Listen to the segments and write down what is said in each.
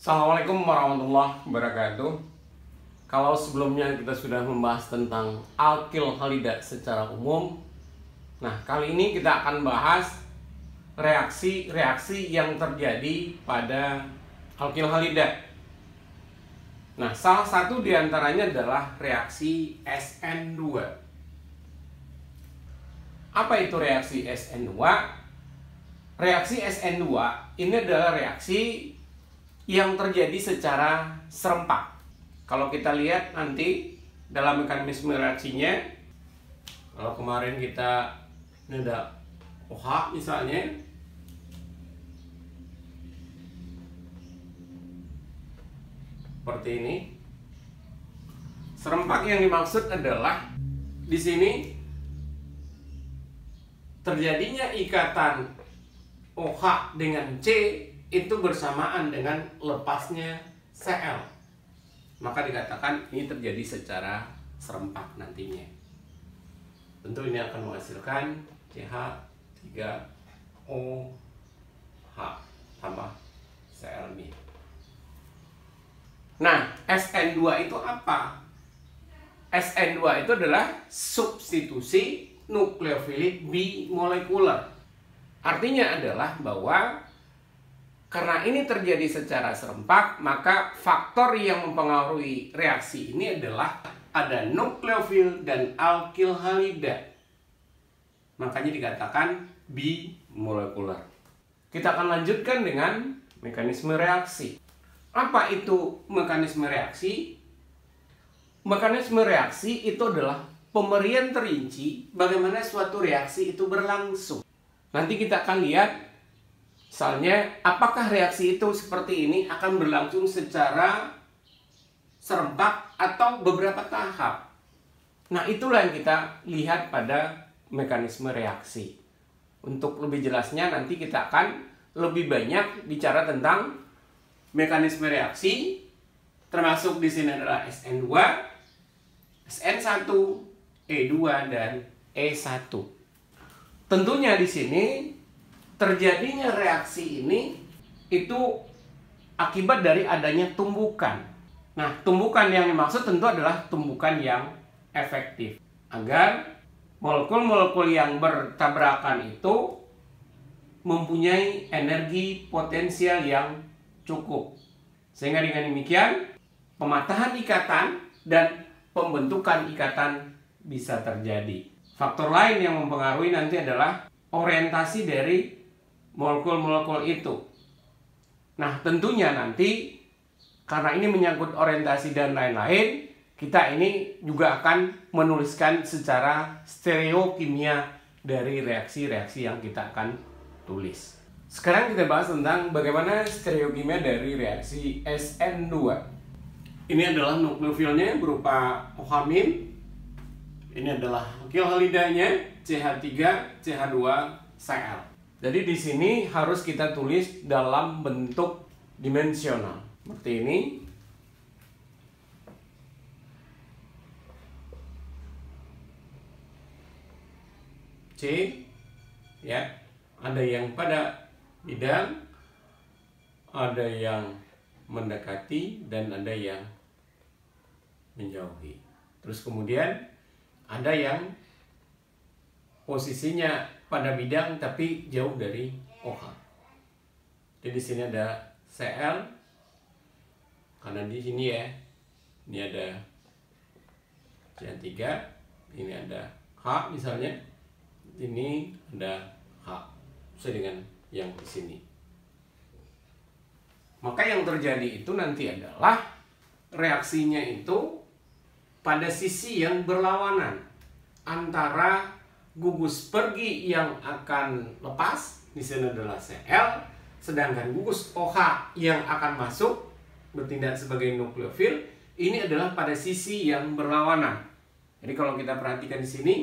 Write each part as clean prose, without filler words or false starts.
Assalamualaikum warahmatullahi wabarakatuh. Kalau sebelumnya kita sudah membahas tentang alkil halida secara umum, nah kali ini kita akan bahas reaksi-reaksi yang terjadi pada alkil halida. Nah, salah satu diantaranya adalah reaksi SN2. Apa itu reaksi SN2? Reaksi SN2 ini adalah reaksi yang terjadi secara serempak. Kalau kita lihat nanti dalam mekanisme reaksinya, kalau kemarin kita ini ada OH misalnya, seperti ini. Serempak yang dimaksud adalah di sini terjadinya ikatan OH dengan C itu bersamaan dengan lepasnya Cl. Maka dikatakan ini terjadi secara serempak nantinya. Tentu ini akan menghasilkan CH3OH tambah Cl-. Nah, SN2 itu apa? SN2 itu adalah substitusi nukleofilik bimolekuler. Artinya adalah bahwa karena ini terjadi secara serempak, maka faktor yang mempengaruhi reaksi ini adalah ada nukleofil dan alkil halida. Makanya dikatakan bimolekuler. Kita akan lanjutkan dengan mekanisme reaksi. Apa itu mekanisme reaksi? Mekanisme reaksi itu adalah pemberian terinci bagaimana suatu reaksi itu berlangsung. Nanti kita akan lihat misalnya, apakah reaksi itu seperti ini akan berlangsung secara serempak atau beberapa tahap. Nah, itulah yang kita lihat pada mekanisme reaksi. Untuk lebih jelasnya nanti kita akan lebih banyak bicara tentang mekanisme reaksi, termasuk di sini adalah SN2, SN1, E2 dan E1. Tentunya di sini terjadinya reaksi ini itu akibat dari adanya tumbukan. Nah, tumbukan yang dimaksud tentu adalah tumbukan yang efektif. Agar molekul-molekul yang bertabrakan itu mempunyai energi potensial yang cukup. Sehingga dengan demikian, pematahan ikatan dan pembentukan ikatan bisa terjadi. Faktor lain yang mempengaruhi nanti adalah orientasi dari molekul-molekul itu. Nah, tentunya nanti karena ini menyangkut orientasi dan lain-lain, kita ini juga akan menuliskan secara stereokimia dari reaksi-reaksi yang kita akan tulis. Sekarang kita bahas tentang bagaimana stereokimia dari reaksi SN2. Ini adalah nukleofilnya berupa OH-. Ini adalah alkil halidanya CH3, CH2, Cl. Jadi di sini harus kita tulis dalam bentuk dimensional seperti ini. C, ya, ada yang pada bidang, ada yang mendekati dan ada yang menjauhi. Terus kemudian ada yang posisinya pada bidang tapi jauh dari OH. Jadi di sini ada Cl, karena di sini ya, ini ada CH3, ini ada H misalnya, ini ada H, sesuai dengan yang di sini. Maka yang terjadi itu nanti adalah reaksinya itu pada sisi yang berlawanan antara gugus pergi yang akan lepas, di sini adalah Cl, sedangkan gugus OH yang akan masuk bertindak sebagai nukleofil, ini adalah pada sisi yang berlawanan. Jadi kalau kita perhatikan di sini,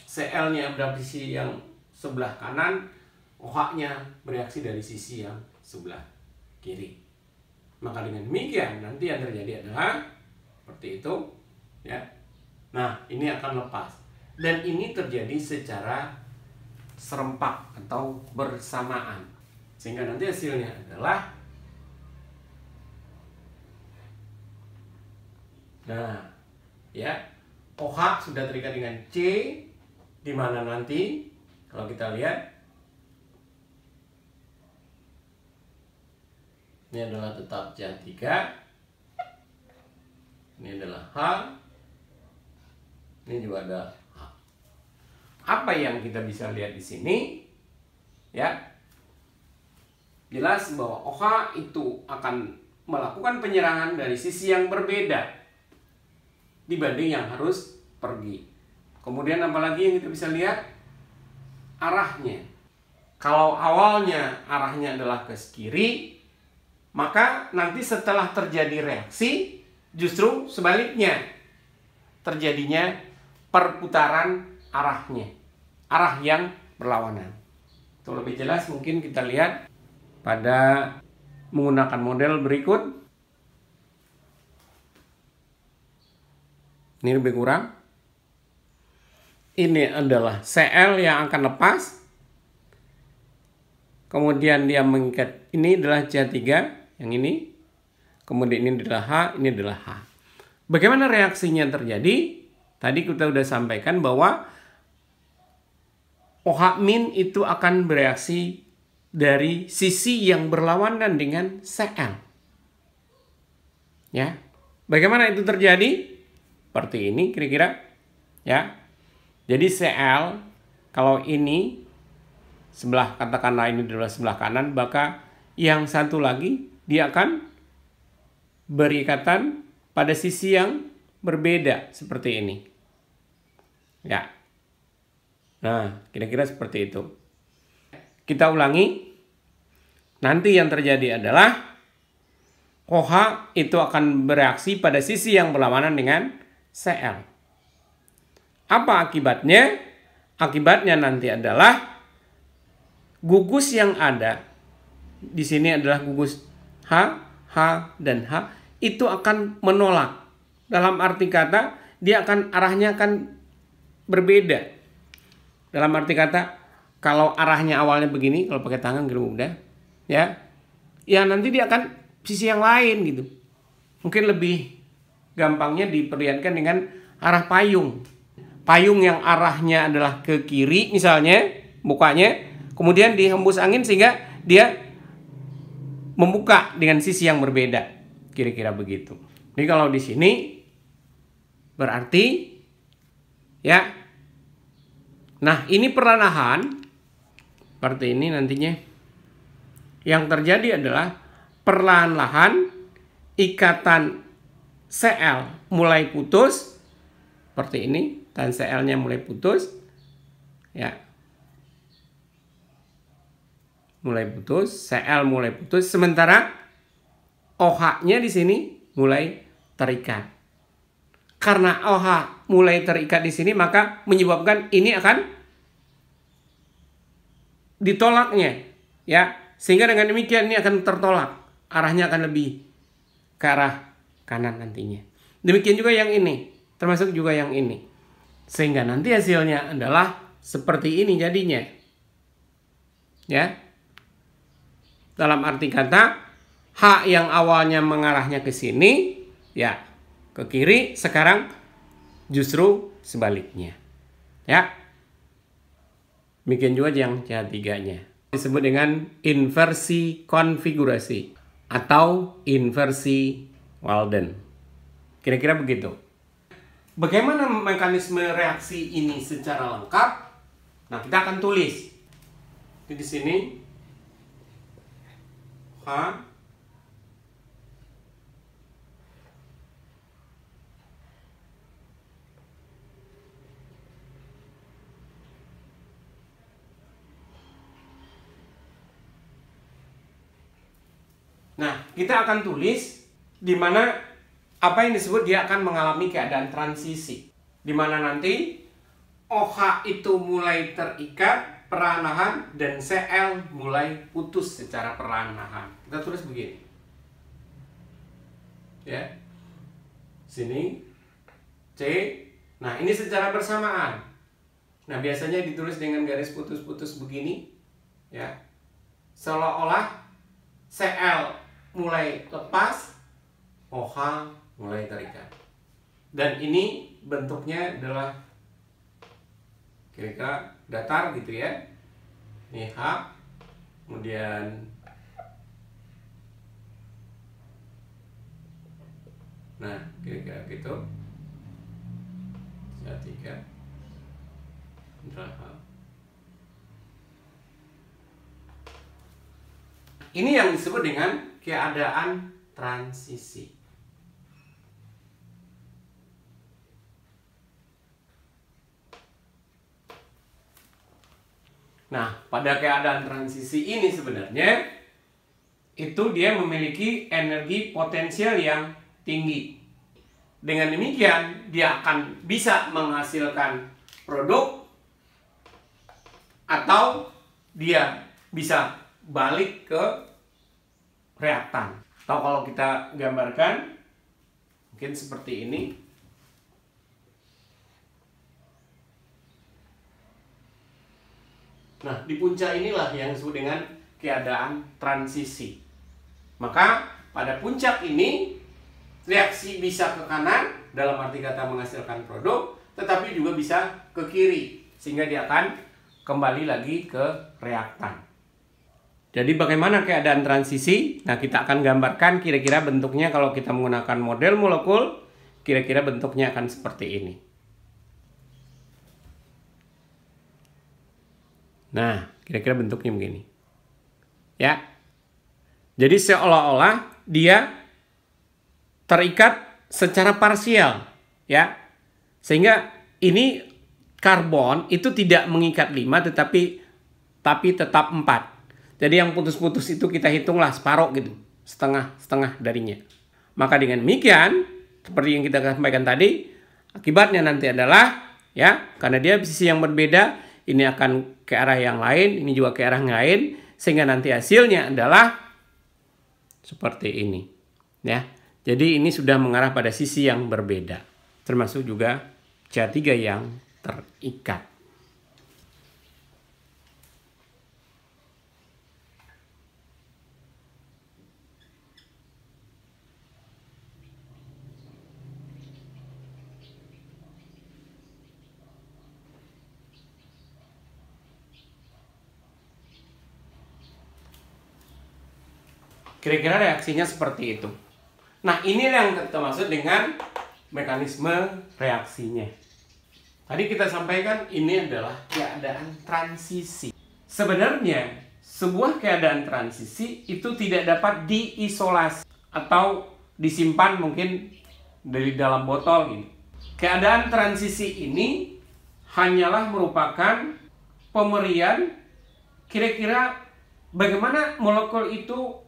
Cl-nya berada di sisi yang sebelah kanan, OH-nya bereaksi dari sisi yang sebelah kiri. Maka dengan demikian nanti yang terjadi adalah seperti itu, ya. Nah, ini akan lepas. Dan ini terjadi secara serempak atau bersamaan. Sehingga nanti hasilnya adalah Nah, ya, OH sudah terikat dengan C, di mana nanti kalau kita lihat ini adalah tetap CH3, ini adalah H, ini juga ada H. Apa yang kita bisa lihat di sini? Ya, jelas bahwa OH itu akan melakukan penyerangan dari sisi yang berbeda dibanding yang harus pergi. Kemudian apalagi yang kita bisa lihat? Arahnya. Kalau awalnya arahnya adalah ke kiri, maka nanti setelah terjadi reaksi justru sebaliknya, terjadinya perputaran arahnya, arah yang berlawanan. Untuk lebih jelas mungkin kita lihat pada menggunakan model berikut. Ini lebih kurang. Ini adalah Cl yang akan lepas. Kemudian dia mengikat. Ini adalah CH3 yang ini. Kemudian ini adalah H, ini adalah H. Bagaimana reaksinya terjadi? Tadi kita sudah sampaikan bahwa OH- itu akan bereaksi dari sisi yang berlawanan dengan Cl. Ya. Bagaimana itu terjadi? Seperti ini kira-kira. Ya. Jadi Cl, kalau ini sebelah, katakanlah ini adalah sebelah kanan, maka yang satu lagi dia akan berikatan pada sisi yang berbeda seperti ini. Ya. Nah, kira-kira seperti itu. Kita ulangi. Nanti yang terjadi adalah OH itu akan bereaksi pada sisi yang berlawanan dengan Cl. Apa akibatnya? Akibatnya nanti adalah gugus yang ada di sini adalah gugus H, H, dan H itu akan menolak. Dalam arti kata, dia akan arahnya akan berbeda. Dalam arti kata, kalau arahnya awalnya begini, kalau pakai tangan gitu mudah, ya nanti dia akan sisi yang lain gitu. Mungkin lebih gampangnya diperlihatkan dengan arah payung. Payung yang arahnya adalah ke kiri misalnya, bukanya, kemudian dihembus angin sehingga dia membuka dengan sisi yang berbeda. Kira-kira begitu. Jadi kalau di sini berarti ya. Nah, ini perlahan seperti ini nantinya. Yang terjadi adalah perlahan-lahan ikatan Cl mulai putus seperti ini, dan Cl-nya mulai putus. Ya. Mulai putus, Cl mulai putus, sementara OH-nya di sini mulai terikat. Karena OH mulai terikat di sini, maka menyebabkan ini akan ditolaknya, ya. Sehingga dengan demikian ini akan tertolak, arahnya akan lebih ke arah kanan nantinya. Demikian juga yang ini, termasuk juga yang ini. Sehingga nanti hasilnya adalah seperti ini jadinya. Ya. Dalam arti kata, H yang awalnya mengarahnya ke sini, ya, ke kiri, sekarang justru sebaliknya. Ya. Demikian juga yang CH3-nya. Disebut dengan inversi konfigurasi atau inversi Walden. Kira-kira begitu. Bagaimana mekanisme reaksi ini secara lengkap? Nah, kita akan tulis. Di sini H Nah, kita akan tulis di mana apa yang disebut dia akan mengalami keadaan transisi. Di mana nanti OH itu mulai terikat perlahan dan Cl mulai putus secara perlahan. Kita tulis begini. Ya. Sini C. Nah, ini secara bersamaan. Nah, biasanya ditulis dengan garis putus-putus begini, ya. Seolah-olah Cl mulai lepas, OH mulai terikat. Dan ini bentuknya adalah kira-kira datar gitu ya. Ini H, kemudian nah kira-kira gitu. C3 adalah H. Ini yang disebut dengan keadaan transisi. Nah, pada keadaan transisi ini sebenarnya itu dia memiliki energi potensial yang tinggi. Dengan demikian, dia akan bisa menghasilkan produk atau dia bisa balik ke reaktan. Atau kalau kita gambarkan mungkin seperti ini. Nah, di puncak inilah yang disebut dengan keadaan transisi. Maka pada puncak ini reaksi bisa ke kanan dalam arti kata menghasilkan produk, tetapi juga bisa ke kiri sehingga dia akan kembali lagi ke reaktan. Jadi bagaimana keadaan transisi? Nah, kita akan gambarkan kira-kira bentuknya kalau kita menggunakan model molekul, kira-kira bentuknya akan seperti ini. Nah, kira-kira bentuknya begini. Ya. Jadi seolah-olah dia terikat secara parsial, ya. Sehingga ini karbon itu tidak mengikat 5 tapi tetap 4. Jadi yang putus-putus itu kita hitunglah separuh gitu, setengah darinya. Maka dengan demikian, seperti yang kita sampaikan tadi, akibatnya nanti adalah ya, karena dia sisi yang berbeda, ini akan ke arah yang lain, ini juga ke arah yang lain, sehingga nanti hasilnya adalah seperti ini. Ya. Jadi ini sudah mengarah pada sisi yang berbeda, termasuk juga C3 yang terikat. Kira-kira reaksinya seperti itu. Nah, ini yang kita maksud dengan mekanisme reaksinya. Tadi kita sampaikan ini adalah keadaan transisi. Sebenarnya, sebuah keadaan transisi itu tidak dapat diisolasi atau disimpan mungkin dari dalam botol gitu. Keadaan transisi ini hanyalah merupakan pemberian kira-kira bagaimana molekul itu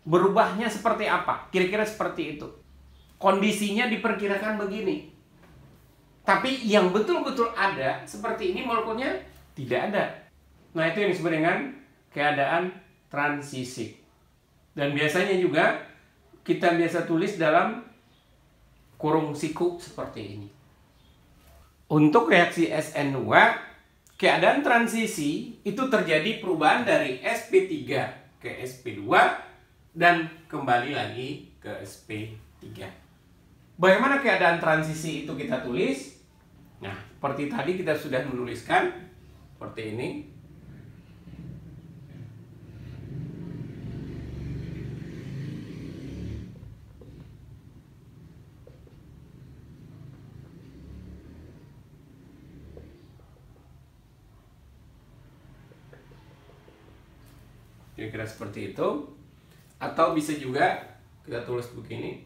berubahnya seperti apa? Kira-kira seperti itu. Kondisinya diperkirakan begini. Tapi yang betul-betul ada seperti ini molekulnya tidak ada. Nah, itu yang disebut dengan keadaan transisi. Dan biasanya juga kita biasa tulis dalam kurung siku seperti ini. Untuk reaksi SN2, keadaan transisi itu terjadi perubahan dari sp3 ke sp2 dan kembali lagi ke sp3. Bagaimana keadaan transisi itu kita tulis? Nah, seperti tadi kita sudah menuliskan seperti ini. Kira-kira seperti itu. Atau bisa juga kita tulis begini.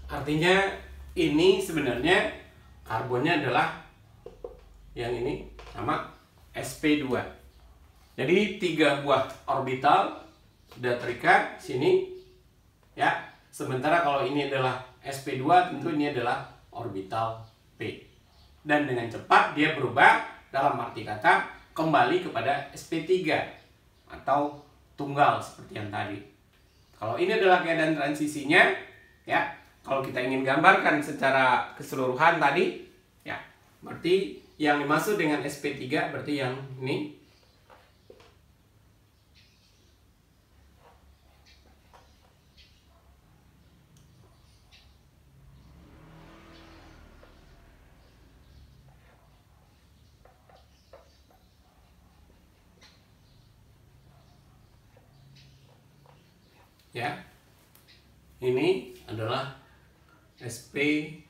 Artinya ini sebenarnya karbonnya adalah yang ini sama sp2. Jadi 3 buah orbital sudah terikat sini ya. Sementara kalau ini adalah sp2 tentu ini adalah orbital p. Dan dengan cepat dia berubah dalam arti kata kembali kepada sp3 atau tunggal seperti yang tadi. Kalau ini adalah keadaan transisinya ya. Kalau kita ingin gambarkan secara keseluruhan tadi, ya, berarti yang dimaksud dengan sp3 berarti yang ini. Ya, ini adalah sp3.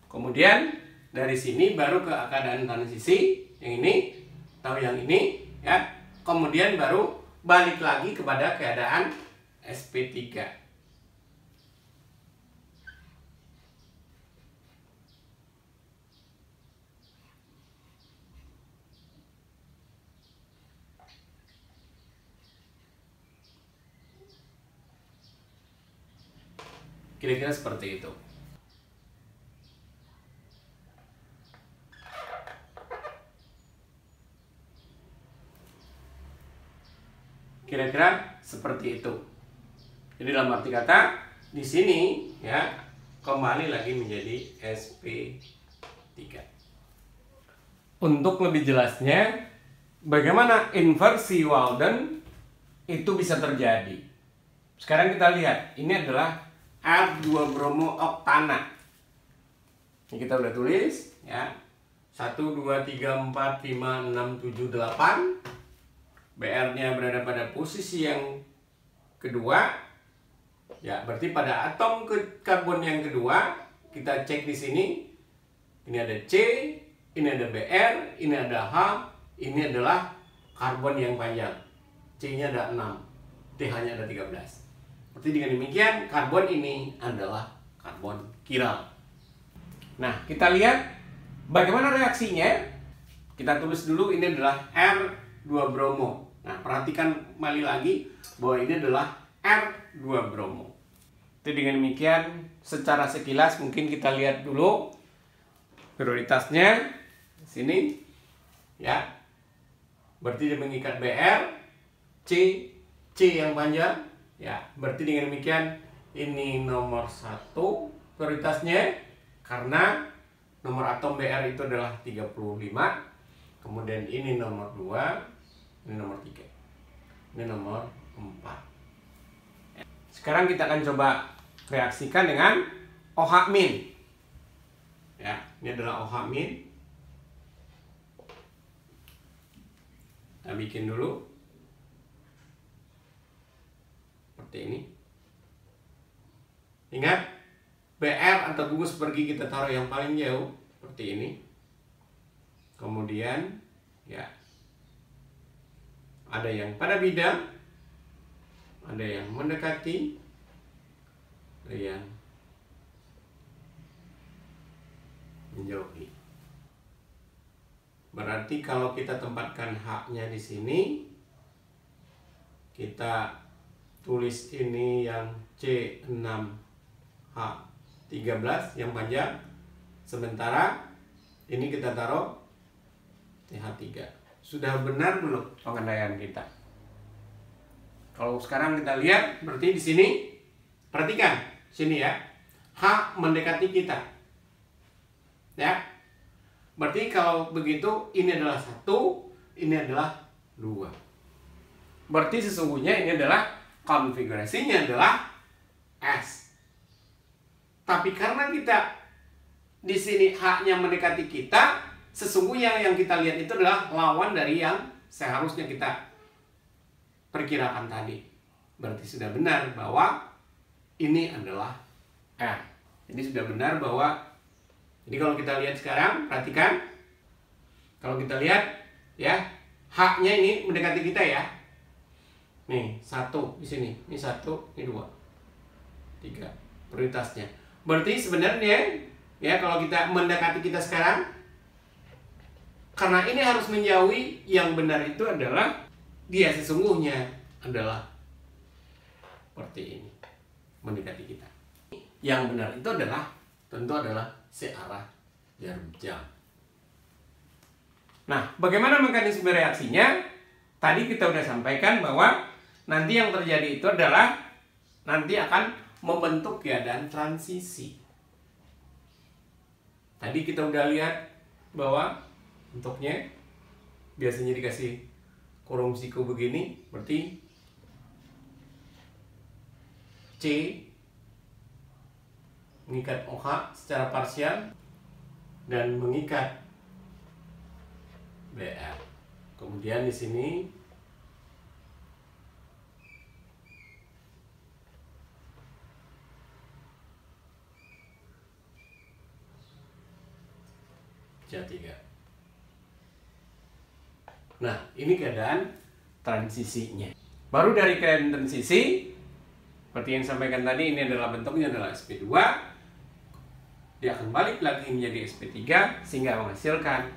Kemudian dari sini baru ke keadaan transisi yang ini atau yang ini, ya. Kemudian baru balik lagi kepada keadaan sp3. Kira-kira seperti itu. Kira-kira seperti itu. Jadi dalam arti kata di sini, ya, kembali lagi menjadi sp3. Untuk lebih jelasnya, bagaimana inversi Walden itu bisa terjadi. Sekarang kita lihat, ini adalah R2-bromo oktana. Ini kita udah tulis, ya. 1, 2, 3, 4, 5, 6, 7, 8. BR-nya berada pada posisi yang kedua. Ya, berarti pada atom karbon yang kedua, kita cek di sini. Ini ada C, ini ada BR, ini ada H, ini adalah karbon yang panjang. C-nya ada 6, TH-nya ada 13. Berarti dengan demikian karbon ini adalah karbon kiral. Nah, kita lihat bagaimana reaksinya. Kita tulis dulu ini adalah R2-bromo. Nah, perhatikan kembali lagi bahwa ini adalah R2-bromo. Jadi dengan demikian secara sekilas mungkin kita lihat dulu prioritasnya di sini, ya. Berarti dia mengikat BR, C yang panjang. Ya, berarti dengan demikian ini nomor 1 prioritasnya karena nomor atom BR itu adalah 35. Kemudian ini nomor 2, ini nomor 3, ini nomor 4. Sekarang kita akan coba reaksikan dengan OH-. Ya, ini adalah OH-. Kita bikin dulu seperti ini. Ingat, BR atau gugus pergi kita taruh yang paling jauh seperti ini. Kemudian, ya, ada yang pada bidang, ada yang mendekati, ada yang menjauhi. Berarti kalau kita tempatkan H-nya di sini, kita tulis ini yang C6H13 yang panjang, sementara ini kita taruh TH3. Sudah benar belum pengandaian kita? Kalau sekarang kita lihat, berarti di sini perhatikan sini, ya, H mendekati kita, ya. Berarti kalau begitu ini adalah 1, ini adalah 2. Berarti sesungguhnya ini adalah konfigurasinya adalah S. Tapi karena kita di sini H-nya mendekati kita, sesungguhnya yang kita lihat itu adalah lawan dari yang seharusnya kita perkirakan tadi. Berarti sudah benar bahwa ini adalah R. Jadi sudah benar bahwa, jadi kalau kita lihat sekarang, perhatikan. Kalau kita lihat, ya, H-nya ini mendekati kita, ya. Nih, 1 di sini, ini 1, ini 2, 3 prioritasnya. Berarti sebenarnya, ya, kalau kita mendekati kita sekarang, karena ini harus menjauhi, yang benar itu adalah dia sesungguhnya adalah seperti ini, mendekati kita. Yang benar itu adalah tentu adalah searah jarum jam. Nah, bagaimana mekanisme reaksinya? Tadi kita sudah sampaikan bahwa nanti yang terjadi itu adalah nanti akan membentuk keadaan transisi. Tadi kita udah lihat bahwa bentuknya biasanya dikasih kurung siku begini, berarti C mengikat OH secara parsial dan mengikat BR. Kemudian di sini C3. Nah, ini keadaan transisinya. Baru dari keadaan transisi, seperti yang disampaikan tadi, ini adalah bentuknya adalah sp2. Dia akan balik lagi menjadi sp3 sehingga menghasilkan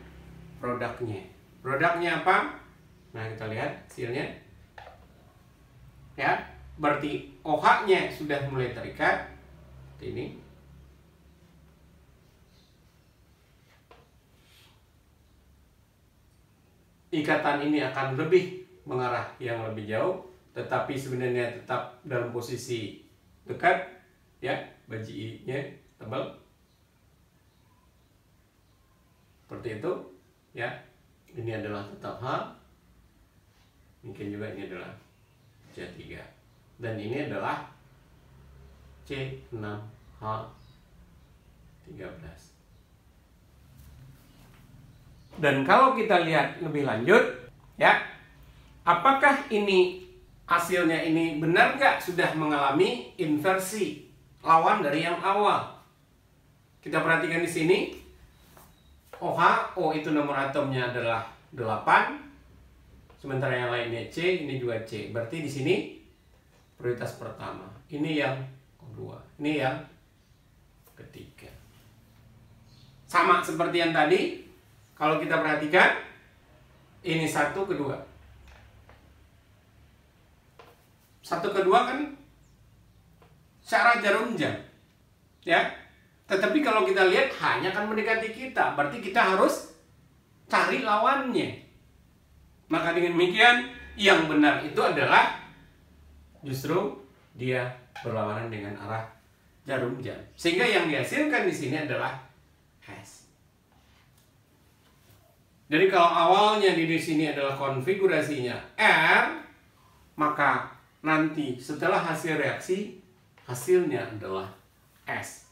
produknya. Produknya apa? Nah, kita lihat hasilnya. Ya, berarti OH-nya sudah mulai terikat. Seperti ini. Ikatan ini akan lebih mengarah yang lebih jauh, tetapi sebenarnya tetap dalam posisi dekat, ya, baji I-nya tebal. Seperti itu, ya. Ini adalah tetap H. Mungkin juga ini adalah C3. Dan ini adalah C6H13. Dan kalau kita lihat lebih lanjut, ya, apakah ini hasilnya ini benar nggak sudah mengalami inversi lawan dari yang awal? Kita perhatikan di sini. OH, O itu nomor atomnya adalah 8. Sementara yang lainnya C, ini juga C. Berarti di sini prioritas pertama. Ini yang kedua. Ini yang ketiga. Sama seperti yang tadi. Kalau kita perhatikan, ini 1, kedua. 1, kedua kan searah jarum jam. Ya. Tetapi kalau kita lihat hanya akan mendekati kita, berarti kita harus cari lawannya. Maka dengan demikian, yang benar itu adalah justru dia berlawanan dengan arah jarum jam. Sehingga yang dihasilkan di sini adalah S. Jadi kalau awalnya di sini adalah konfigurasinya R, maka nanti setelah hasil reaksi, hasilnya adalah S.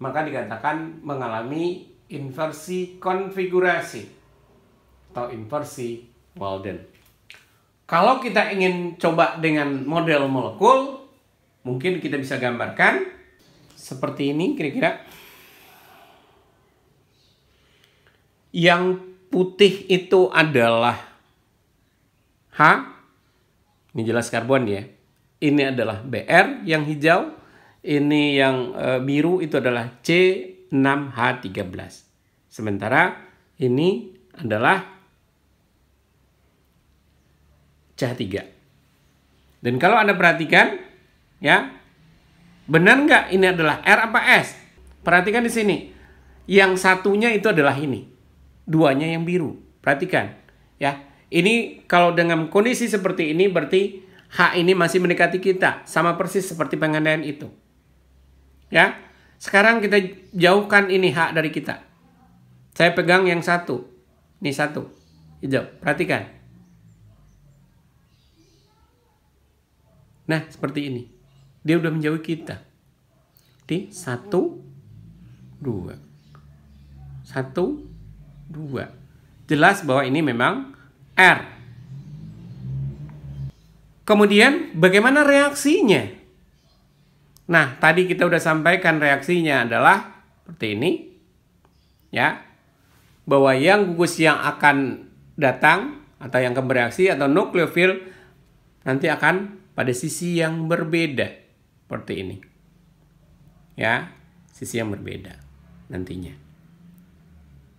Maka dikatakan mengalami inversi konfigurasi atau inversi Walden. Kalau kita ingin coba dengan model molekul, mungkin kita bisa gambarkan seperti ini kira-kira. Yang putih itu adalah H, ini jelas karbon ya. Ini adalah BR yang hijau. Ini yang biru itu adalah C6H13. Sementara ini adalah CH3. Dan kalau Anda perhatikan, ya, benar nggak ini adalah R apa S? Perhatikan di sini. Yang satunya itu adalah ini. Duanya yang biru. Perhatikan, ya. Ini kalau dengan kondisi seperti ini berarti H ini masih mendekati kita, sama persis seperti pengandaian itu. Ya, sekarang kita jauhkan ini H dari kita. Saya pegang yang satu. Ini satu. Hijau. Perhatikan. Nah, seperti ini. Dia udah menjauhi kita. Di 1, 2. 1, 2. Jelas bahwa ini memang R. Kemudian bagaimana reaksinya? Nah, tadi kita udah sampaikan reaksinya adalah seperti ini. Ya. Bahwa yang gugus yang akan datang atau yang akan bereaksi atau nukleofil nanti akan pada sisi yang berbeda. Seperti ini. Ya, sisi yang berbeda nantinya.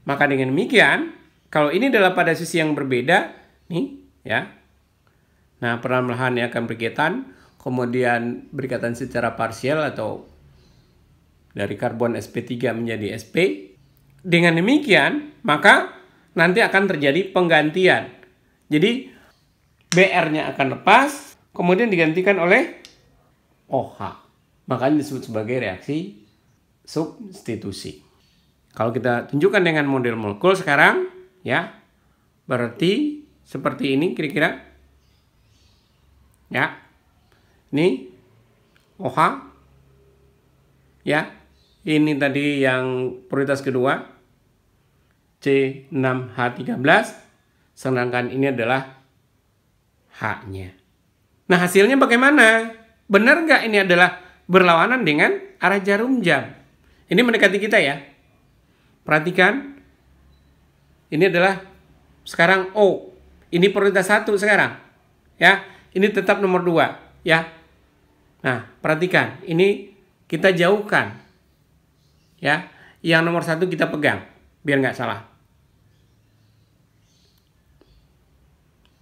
Maka dengan demikian, kalau ini adalah pada sisi yang berbeda, nih, ya. Nah, perlahan-lahan ya akan berikatan. Kemudian berikatan secara parsial atau dari karbon sp3 menjadi sp. Dengan demikian, maka nanti akan terjadi penggantian. Jadi, BR-nya akan lepas, kemudian digantikan oleh OH. Makanya disebut sebagai reaksi substitusi. Kalau kita tunjukkan dengan model molekul sekarang, ya, berarti seperti ini kira-kira. Ya, ini OH. Ya, ini tadi yang prioritas kedua, C6H13, sedangkan ini adalah H-nya. Nah, hasilnya bagaimana? Benar nggak ini adalah berlawanan dengan arah jarum jam? Ini mendekati kita ya. Perhatikan. Ini adalah sekarang O. Ini prioritas 1 sekarang. Ya, ini tetap nomor 2, ya. Nah, perhatikan. Ini kita jauhkan. Ya, yang nomor 1 kita pegang biar nggak salah.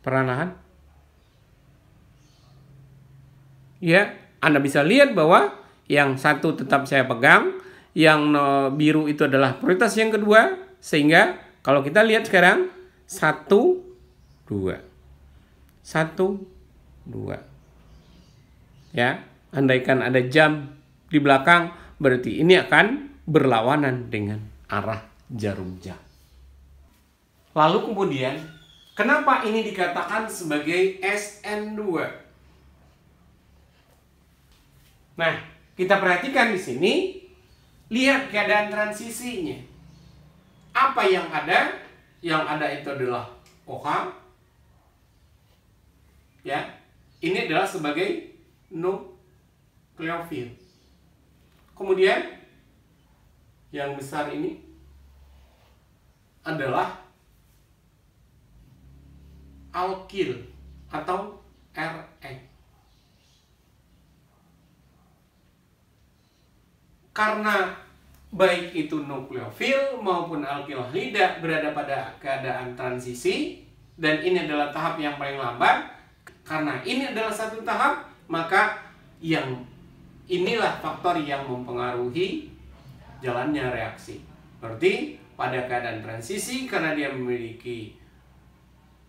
Perlahan. Ya, Anda bisa lihat bahwa yang 1 tetap saya pegang, yang biru itu adalah prioritas yang kedua, sehingga kalau kita lihat sekarang 1, 2. 1, 2. Ya, andaikan ada jam di belakang, berarti ini akan berlawanan dengan arah jarum jam. Lalu kemudian, kenapa ini dikatakan sebagai SN2? Nah, kita perhatikan di sini, lihat keadaan transisinya. Apa yang ada? Yang ada itu adalah OH. Ya, ini adalah sebagai nukleofil. Kemudian yang besar ini adalah alkil atau Re. Karena baik itu nukleofil maupun alkil halida berada pada keadaan transisi, dan ini adalah tahap yang paling lambat. Karena ini adalah satu tahap, maka yang inilah faktor yang mempengaruhi jalannya reaksi. Berarti pada keadaan transisi, karena dia memiliki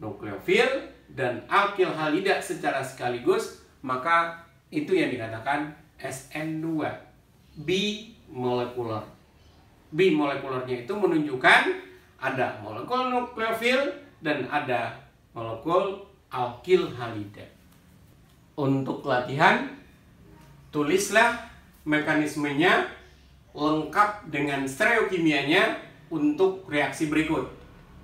nukleofil dan alkil halida secara sekaligus, maka itu yang dikatakan SN2, bimolekular. Bimolekularnya itu menunjukkan ada molekul nukleofil dan ada molekul alkil halida. Untuk latihan, tulislah mekanismenya lengkap dengan stereokimianya untuk reaksi berikut.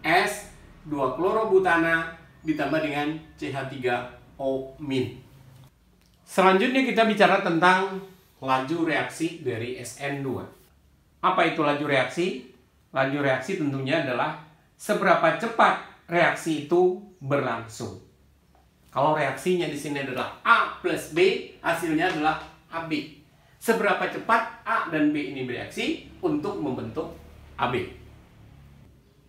S2-klorobutana ditambah dengan CH3O-. Selanjutnya kita bicara tentang laju reaksi dari SN2. Apa itu laju reaksi? Laju reaksi tentunya adalah seberapa cepat reaksi itu berlangsung. Kalau reaksinya di sini adalah A plus B, hasilnya adalah AB. Seberapa cepat A dan B ini bereaksi untuk membentuk AB.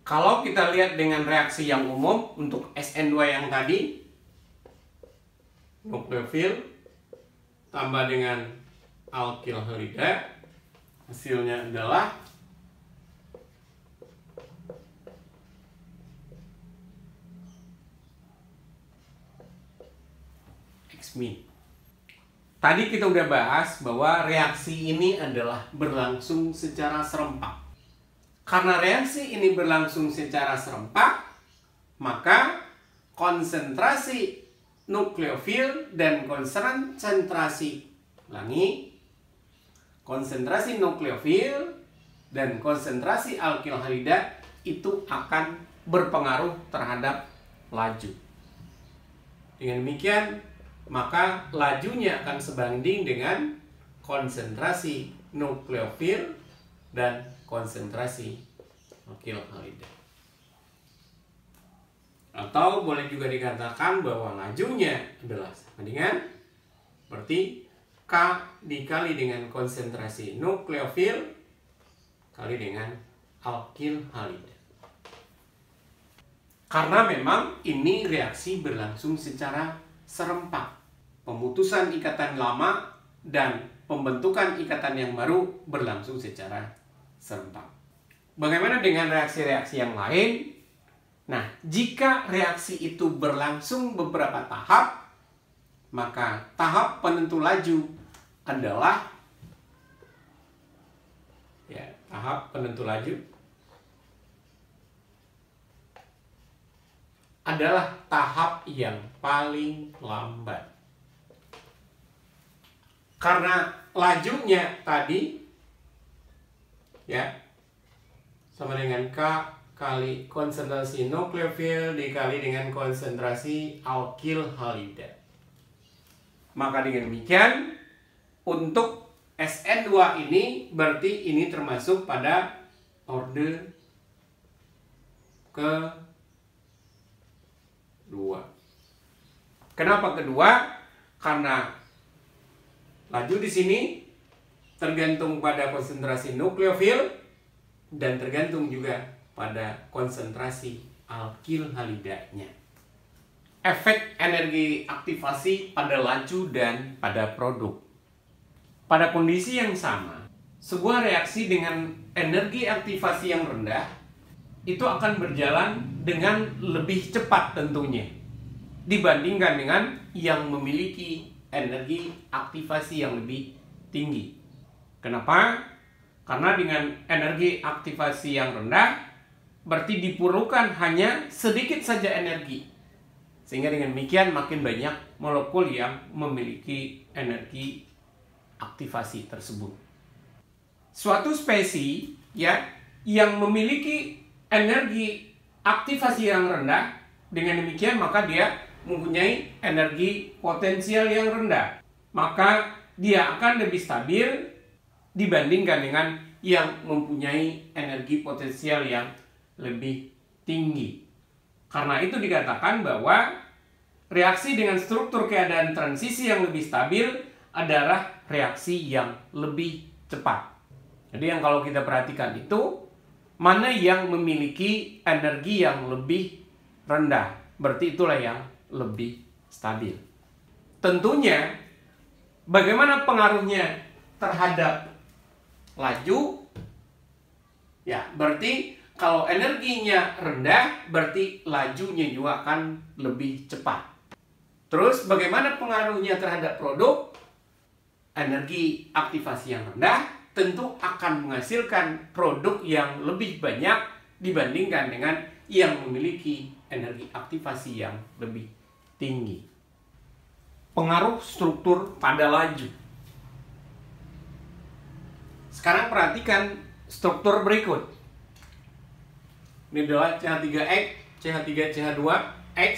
Kalau kita lihat dengan reaksi yang umum untuk SN2 yang tadi, nukleofil tambah dengan alkil halida, hasilnya adalah X-min. Tadi kita udah bahas bahwa reaksi ini adalah berlangsung secara serempak. Karena reaksi ini berlangsung secara serempak, maka konsentrasi nukleofil dan konsentrasi nukleofil dan konsentrasi alkil halida itu akan berpengaruh terhadap laju. Dengan demikian, maka lajunya akan sebanding dengan konsentrasi nukleofil dan konsentrasi alkil halida. Atau boleh juga dikatakan bahwa lajunya adalah sama dengan, berarti K dikali dengan konsentrasi nukleofil kali dengan alkil halida. Karena memang ini reaksi berlangsung secara serempak. Pemutusan ikatan lama dan pembentukan ikatan yang baru berlangsung secara serempak. Bagaimana dengan reaksi-reaksi yang lain? Nah, jika reaksi itu berlangsung beberapa tahap, maka tahap penentu laju adalah ya, tahap penentu laju adalah tahap yang paling lambat. Karena lajunya tadi ya sama dengan K kali konsentrasi nukleofil dikali dengan konsentrasi alkil halida. Maka dengan demikian untuk SN2 ini berarti ini termasuk pada orde kedua. Kenapa kedua? Karena laju di sini tergantung pada konsentrasi nukleofil dan tergantung juga pada konsentrasi alkil halidanya. Efek energi aktivasi pada laju dan pada produk. Pada kondisi yang sama, sebuah reaksi dengan energi aktivasi yang rendah itu akan berjalan dengan lebih cepat tentunya dibandingkan dengan yang memiliki energi aktivasi yang lebih tinggi. Kenapa? Karena dengan energi aktivasi yang rendah berarti diperlukan hanya sedikit saja energi. Sehingga dengan demikian makin banyak molekul yang memiliki energi aktivasi tersebut. Suatu spesies ya yang memiliki energi aktivasi yang rendah, dengan demikian maka dia mempunyai energi potensial yang rendah. Maka dia akan lebih stabil dibandingkan dengan yang mempunyai energi potensial yang lebih tinggi. Karena itu dikatakan bahwa reaksi dengan struktur keadaan transisi yang lebih stabil adalah reaksi yang lebih cepat. Jadi yang kalau kita perhatikan itu, mana yang memiliki energi yang lebih rendah, berarti itulah yang lebih stabil. Tentunya, bagaimana pengaruhnya terhadap laju? Ya, berarti kalau energinya rendah, berarti lajunya juga akan lebih cepat. Terus bagaimana pengaruhnya terhadap produk? Energi aktivasi yang rendah tentu akan menghasilkan produk yang lebih banyak dibandingkan dengan yang memiliki energi aktivasi yang lebih tinggi. Pengaruh struktur pada laju. Sekarang perhatikan struktur berikut. Ini adalah CH3X, CH3CH2X.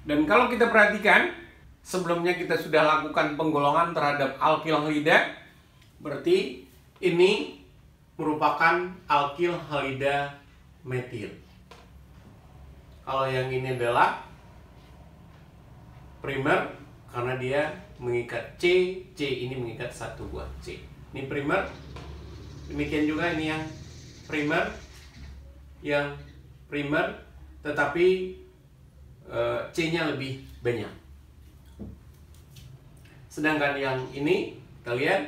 Dan kalau kita perhatikan, sebelumnya kita sudah lakukan penggolongan terhadap alkil halida. Berarti ini merupakan alkil halida metil. Kalau yang ini adalah primer, karena dia mengikat C, C ini mengikat satu buah C. Ini primer. Demikian juga ini yang primer, tetapi C-nya lebih banyak. Sedangkan yang ini, kita lihat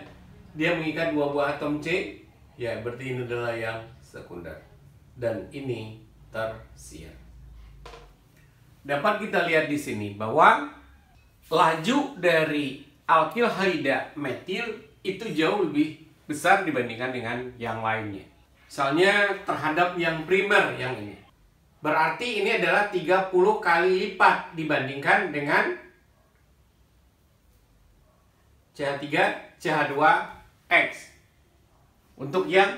dia mengikat dua buah atom C, ya berarti ini adalah yang sekunder. Dan ini tersier. Dapat kita lihat di sini bahwa laju dari alkil halida metil itu jauh lebih besar dibandingkan dengan yang lainnya. Misalnya terhadap yang primer yang ini. Berarti ini adalah 30 kali lipat dibandingkan dengan CH3, CH2X. Untuk yang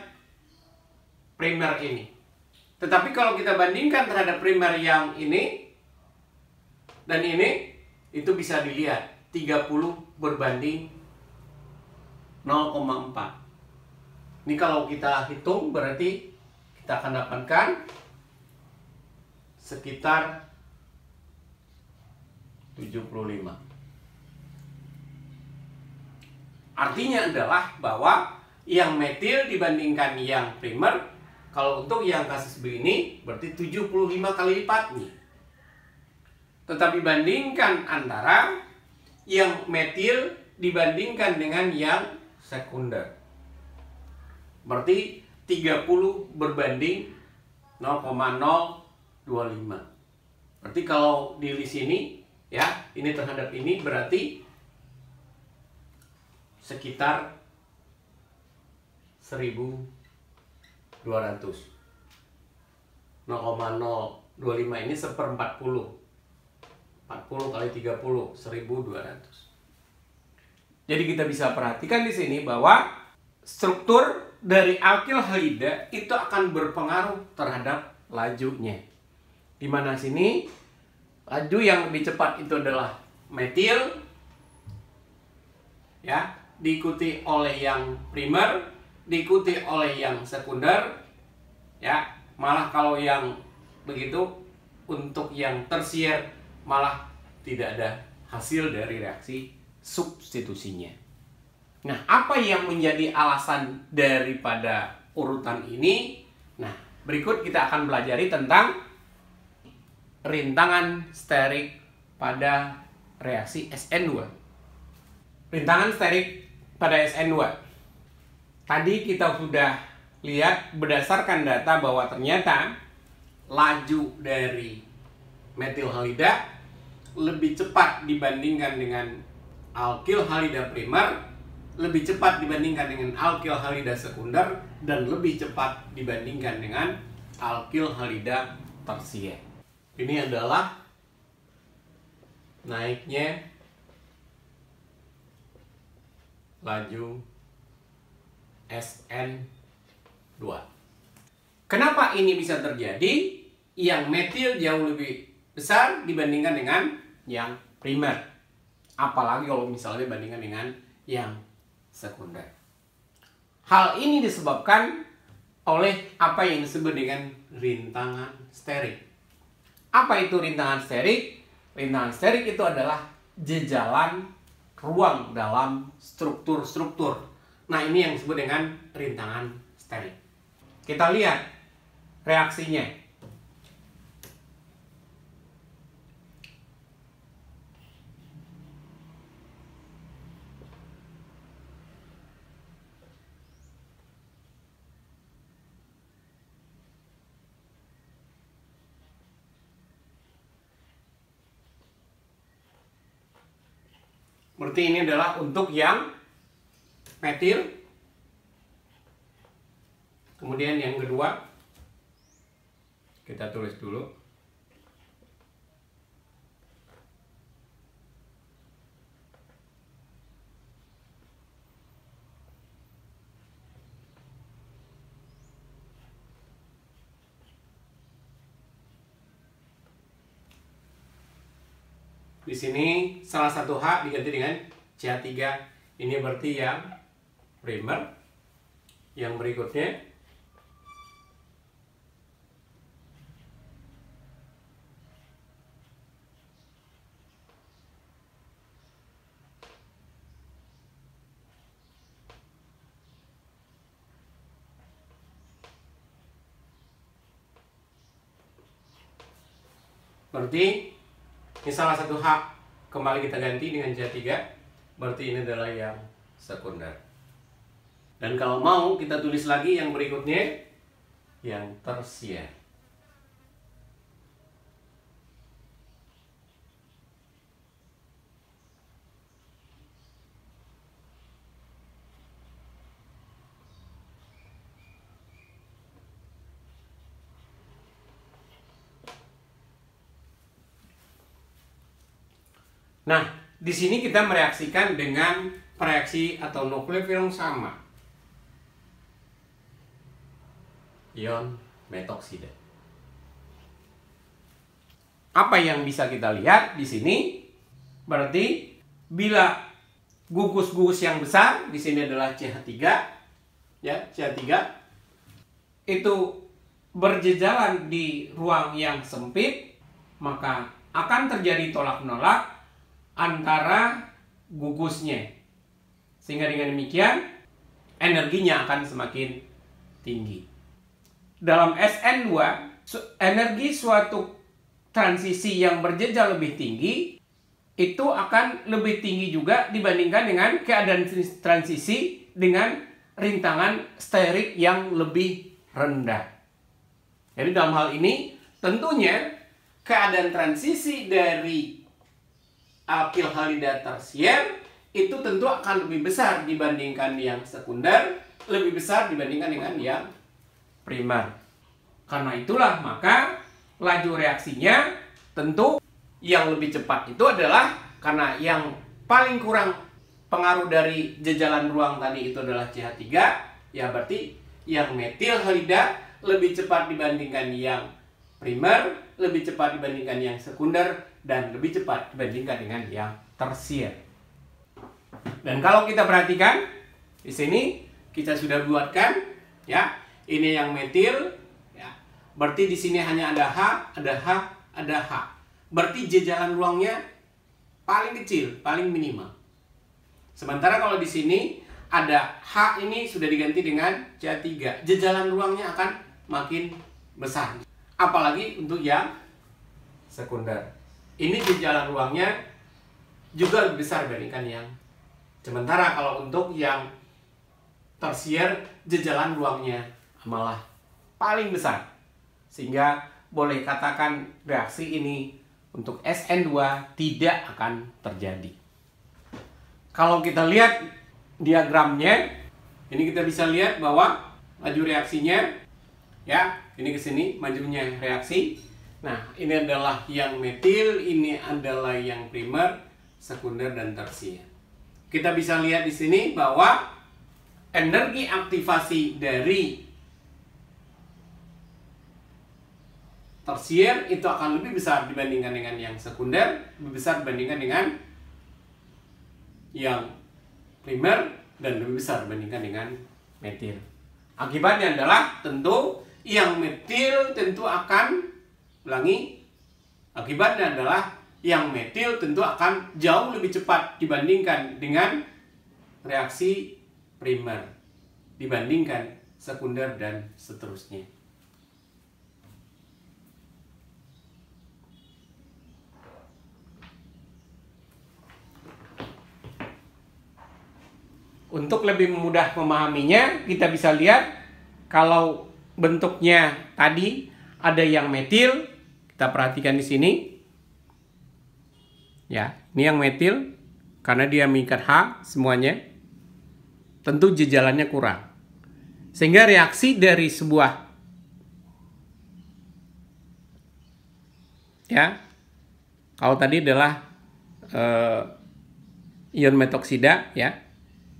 primer ini. Tetapi kalau kita bandingkan terhadap primer yang ini dan ini, itu bisa dilihat 30 berbanding 0,4. Ini kalau kita hitung berarti kita akan dapatkan sekitar 75. Artinya adalah bahwa yang metil dibandingkan yang primer, kalau untuk yang kasus begini berarti 75 kali lipatnya. Tetapi bandingkan antara yang metil dibandingkan dengan yang sekunder. Berarti 30 berbanding 0,025. Berarti kalau di sini ya, ini terhadap ini berarti sekitar 1200. 0,025 ini 1/40. 40 kali 30, 1200. Jadi kita bisa perhatikan di sini bahwa struktur dari alkil halida itu akan berpengaruh terhadap lajunya. Di mana sini laju yang lebih cepat itu adalah metil, ya, diikuti oleh yang primer, diikuti oleh yang sekunder, ya. Malah kalau yang begitu untuk yang tersier malah tidak ada hasil dari reaksi substitusinya. Nah, apa yang menjadi alasan daripada urutan ini? Nah, berikut kita akan belajari tentang rintangan sterik pada reaksi SN2. Rintangan sterik pada SN2. Tadi kita sudah lihat berdasarkan data bahwa ternyata laju dari metil halida lebih cepat dibandingkan dengan alkil halida primer, lebih cepat dibandingkan dengan alkil halida sekunder, dan lebih cepat dibandingkan dengan alkil halida tersier. Ini adalah naiknya laju SN2. Kenapa ini bisa terjadi? Yang metil jauh lebih besar dibandingkan dengan yang primer. Apalagi kalau misalnya dibandingkan dengan yang sekunder. Hal ini disebabkan oleh apa yang disebut dengan rintangan sterik. Apa itu rintangan sterik? Rintangan sterik itu adalah jejalan ruang dalam struktur-struktur. Nah, ini yang disebut dengan rintangan sterik. Kita lihat reaksinya. Berarti ini adalah untuk yang metil. Kemudian yang kedua, kita tulis dulu. Di sini salah satu H diganti dengan CH3. Ini berarti yang primer. Yang berikutnya berarti ini salah satu H kembali kita ganti dengan CH3. Berarti ini adalah yang sekunder. Dan kalau mau kita tulis lagi yang berikutnya, yang tersier. Nah, di sini kita mereaksikan dengan reaksi atau nukleofil yang sama. Ion metoksida. Apa yang bisa kita lihat di sini? Berarti bila gugus-gugus yang besar, di sini adalah CH3, ya, CH3 itu berjejalan di ruang yang sempit, maka akan terjadi tolak-menolak antara gugusnya, sehingga dengan demikian energinya akan semakin tinggi. Dalam SN2, energi suatu transisi yang berjejal lebih tinggi itu akan lebih tinggi juga dibandingkan dengan keadaan transisi dengan rintangan sterik yang lebih rendah. Jadi dalam hal ini tentunya keadaan transisi dari alkil halida tersier itu tentu akan lebih besar dibandingkan yang sekunder, lebih besar dibandingkan dengan yang primer. Karena itulah maka laju reaksinya tentu yang lebih cepat itu adalah karena yang paling kurang pengaruh dari jejalan ruang tadi itu adalah CH3, ya berarti yang metil halida lebih cepat dibandingkan yang primer, lebih cepat dibandingkan yang sekunder, dan lebih cepat dibandingkan dengan yang tersier. Dan kalau kita perhatikan di sini kita sudah buatkan ya, ini yang metil ya. Berarti di sini hanya ada H, ada H, ada H. Berarti jejalan ruangnya paling kecil, paling minimal. Sementara kalau di sini ada H ini sudah diganti dengan CH3, jejalan ruangnya akan makin besar. Apalagi untuk yang sekunder. Ini jejalan ruangnya juga lebih besar dibandingkan yang. Sementara kalau untuk yang tersier, jejalan ruangnya malah paling besar. Sehingga boleh katakan reaksi ini untuk SN2 tidak akan terjadi. Kalau kita lihat diagramnya, ini kita bisa lihat bahwa laju reaksinya ya, ini ke sini majunya reaksi. Nah, ini adalah yang metil, ini adalah yang primer, sekunder dan tersier. Kita bisa lihat di sini bahwa energi aktivasi dari tersier itu akan lebih besar dibandingkan dengan yang sekunder, lebih besar dibandingkan dengan yang primer, dan lebih besar dibandingkan dengan metil. Akibatnya adalah tentu yang metil tentu akan, ulangi, akibatnya adalah yang metil tentu akan jauh lebih cepat dibandingkan dengan reaksi primer, dibandingkan sekunder dan seterusnya. Untuk lebih mudah memahaminya, kita bisa lihat kalau bentuknya tadi ada yang metil, kita perhatikan di sini. Ya, ini yang metil karena dia mengikat H semuanya. Tentu jejalannya kurang. Sehingga reaksi dari sebuah ya, kalau tadi adalah ion metoksida ya.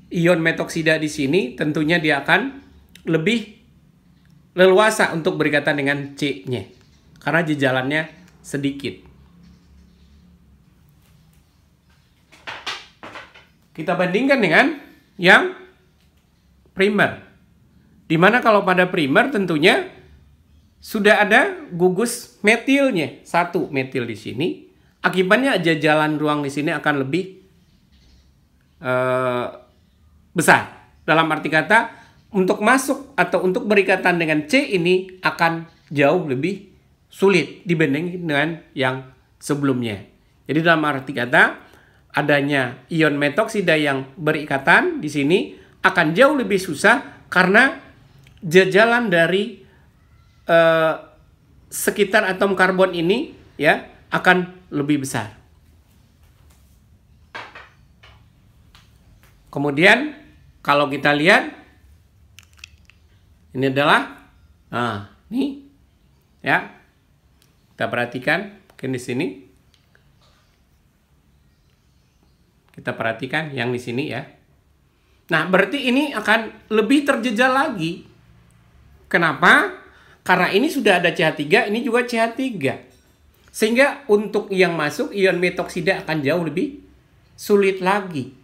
Ion metoksida di sini tentunya dia akan lebih leluasa untuk berikatan dengan C-nya karena jejalannya sedikit. Kita bandingkan dengan yang primer. Dimana kalau pada primer tentunya sudah ada gugus metilnya, satu metil di sini. Akibatnya jejalan ruang di sini akan lebih besar. Dalam arti kata, untuk masuk atau untuk berikatan dengan C ini akan jauh lebih sulit dibanding dengan yang sebelumnya. Jadi dalam arti kata, adanya ion metoksida yang berikatan di sini akan jauh lebih susah karena jejalan dari sekitar atom karbon ini ya akan lebih besar. Kemudian kalau kita lihat ini adalah ini ya. Kita perhatikan mungkin di sini. Kita perhatikan yang di sini ya. Nah, berarti ini akan lebih terjejal lagi. Kenapa? Karena ini sudah ada CH3, ini juga CH3. Sehingga untuk yang masuk ion metoksida akan jauh lebih sulit lagi.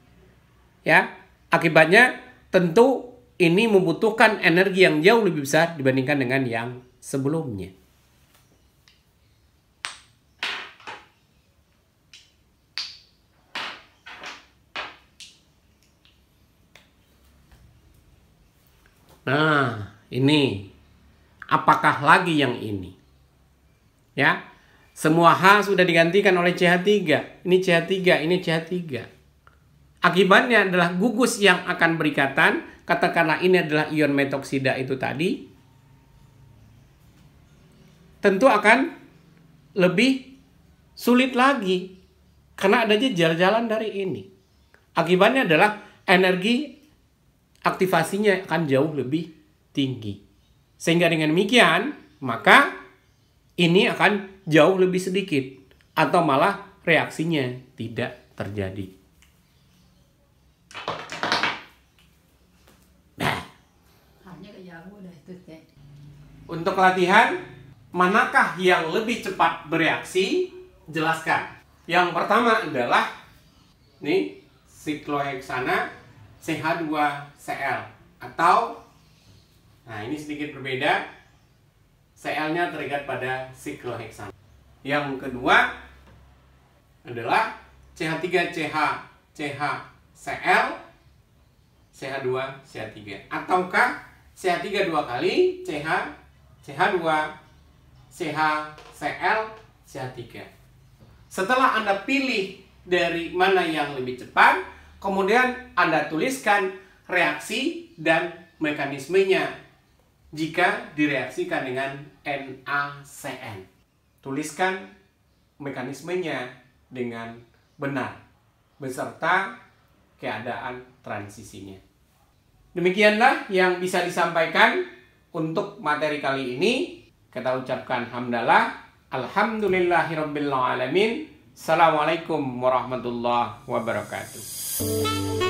Ya, akibatnya tentu ini membutuhkan energi yang jauh lebih besar dibandingkan dengan yang sebelumnya. Nah, ini apakah lagi yang ini? Ya, semua H sudah digantikan oleh CH3. Ini CH3, ini CH3. Akibatnya adalah gugus yang akan berikatan, katakanlah ini adalah ion metoksida itu tadi, tentu akan lebih sulit lagi karena ada jejalan dari ini. Akibatnya adalah energi aktivasinya akan jauh lebih tinggi. Sehingga dengan demikian, maka ini akan jauh lebih sedikit atau malah reaksinya tidak terjadi. Untuk latihan, manakah yang lebih cepat bereaksi? Jelaskan. Yang pertama adalah nih, sikloheksana CH2Cl atau, nah ini sedikit berbeda, Cl-nya terikat pada sikloheksana. Yang kedua adalah CH3CH CH CH2CH3 ataukah CH3 dua kali CH2 CH CL CH3. Setelah Anda pilih dari mana yang lebih cepat, kemudian Anda tuliskan reaksi dan mekanismenya jika direaksikan dengan NaCN. Tuliskan mekanismenya dengan benar beserta keadaan transisinya. Demikianlah yang bisa disampaikan untuk materi kali ini. Kita ucapkan hamdalah, alhamdulillahirabbil alamin. Assalamualaikum warahmatullahi wabarakatuh.